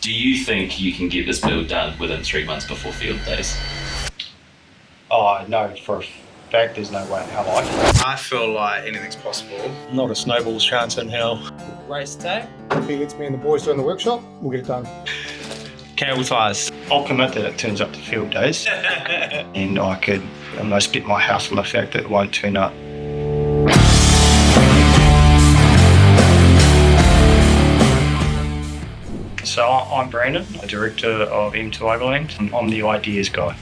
Do you think you can get this build done within 3 months before field days? Oh, no, for a fact, there's no way in hell I can. I feel like anything's possible. Not a snowball's chance in hell. Race day? If he lets me and the boys do in the workshop, we'll get it done. Cable ties. I'll commit that it turns up to field days, and I split my house on the fact that it won't turn up. So I'm Brandon, a director of M2 Overland, and I'm the ideas guy.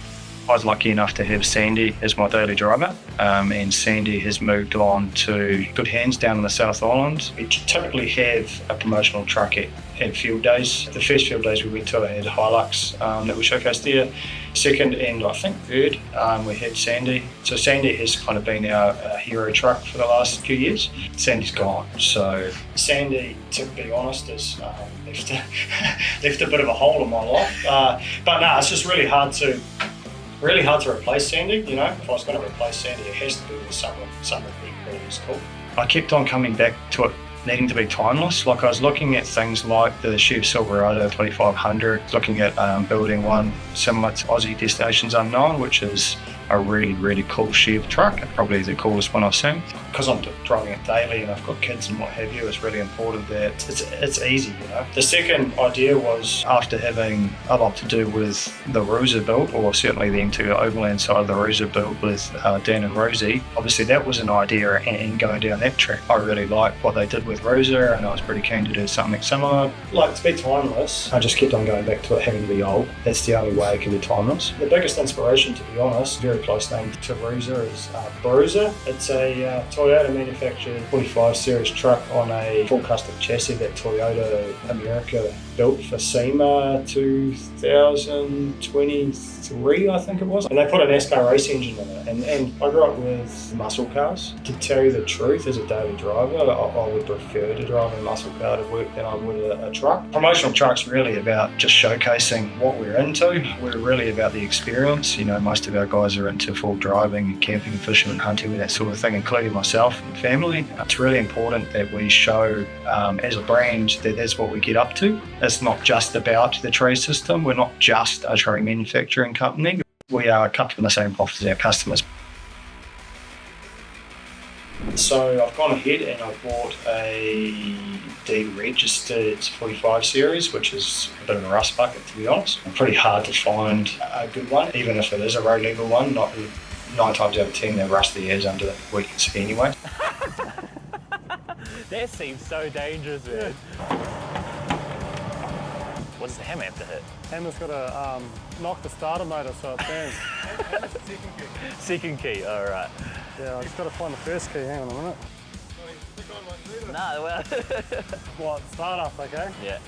I was lucky enough to have Sandy as my daily driver, and Sandy has moved on to good hands down in the South Island. We typically have a promotional truck at field days. The first field days we went to, I had Hilux that we showcased there. Second and I think third, we had Sandy. So Sandy has kind of been our hero truck for the last few years. Sandy's gone. So Sandy, to be honest, has left a bit of a hole in my life. But no, it's just really hard to replace Sandy. You know, if I was going to replace Sandy, it has to be with someone equally as cool. I kept on coming back to it needing to be timeless. Like I was looking at things like the Chev Silverado 2500, looking at building one similar to Aussie Destinations Unknown, which is a really, really cool Chev truck, probably the coolest one I've seen. Because I'm driving it daily and I've got kids and what have you, it's really important that it's easy, you know. The second idea was, after having a lot to do with the Rusa build, or certainly the M2 Overland side of the Rusa build with Dan and Rosie, obviously that was an idea, and going down that track. I really liked what they did with Rusa, and I was pretty keen to do something similar. Like, to be timeless, I just kept on going back to it having to be old. That's the only way it can be timeless. The biggest inspiration, to be honest, very close name to Rusa, is Bruiser. It's a Toyota manufactured 45 series truck on a full custom chassis that Toyota America built for SEMA 2023, I think it was. And they put an NASCAR race engine in it. And I grew up with muscle cars. To tell you the truth, as a daily driver, I would prefer to drive a muscle car to work than I would a truck. Promotional truck's really about just showcasing what we're into. We're really about the experience. You know, most of our guys are into full driving, camping, fishing and hunting and that sort of thing, including myself and family. It's really important that we show as a brand that that's what we get up to. It's not just about the tray system. We're not just a tray manufacturing company. We are cut from the same cloth as our customers. So I've gone ahead and I've bought a deregistered 45 series, which is a bit of a rust bucket, to be honest. Pretty hard to find a good one, even if it is a road legal one. 9 times out of 10 they're rusty as under the we can see anyway. That seems so dangerous, man. What does the hammer have to hit? Hammer's got to knock the starter motor so it burns. Second key, alright. Yeah, I just got to find the first key. Hang on a minute. No, well. What? Start up, okay? Yeah.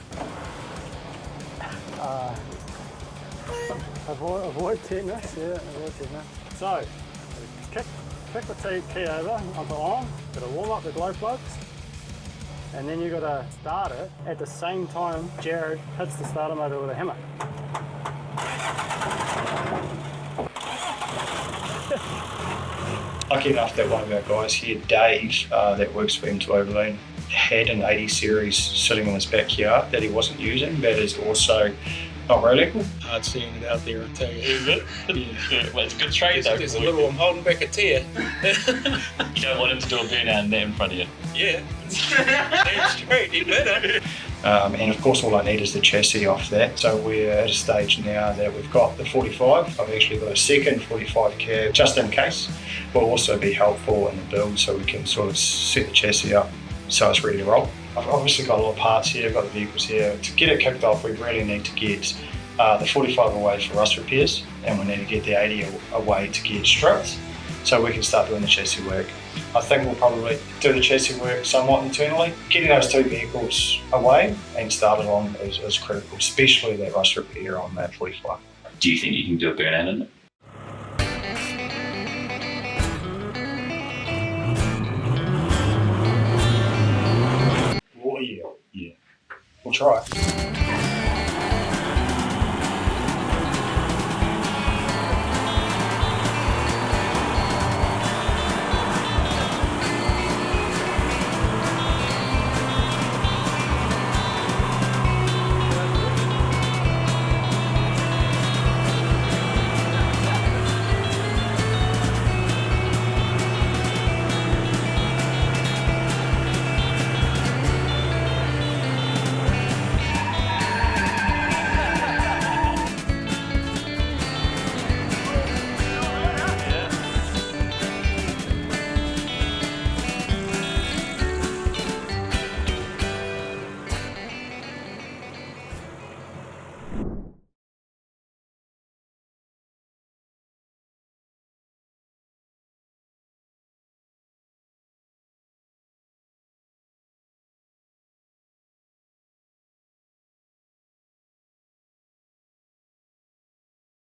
Avoid tetanus. Yeah, avoid tetanus. So, kick the key over onto on. Got to warm up the glow plugs. And then you got to start it at the same time Jared hits the starter motor with a hammer. Lucky enough that one of our guys here, Dave, that works for M2 Overland, had an 80 series sitting in his backyard that he wasn't using. That is also not road legal. Hard seeing it out there, I tell you. Is it? Yeah. Well, it's a good trade though. There's a little, I'm holding back a tear. You don't want him to do a burnout and that in front of you. Yeah, damn straight, you better. And of course all I need is the chassis off that. So we're at a stage now that we've got the 45. I've actually got a second 45 cab just in case. Will also be helpful in the build so we can sort of set the chassis up so it's ready to roll. I've obviously got a lot of parts here, I've got the vehicles here. To get it kicked off, we really need to get the 45 away for rust repairs, and we need to get the 80 away to get stripped so we can start doing the chassis work. I think we'll probably do the chassis work somewhat internally. Getting those two vehicles away and started on is critical, especially that rust repair on that 45. Do you think you can do a burnout in it? Oh yeah. We'll try.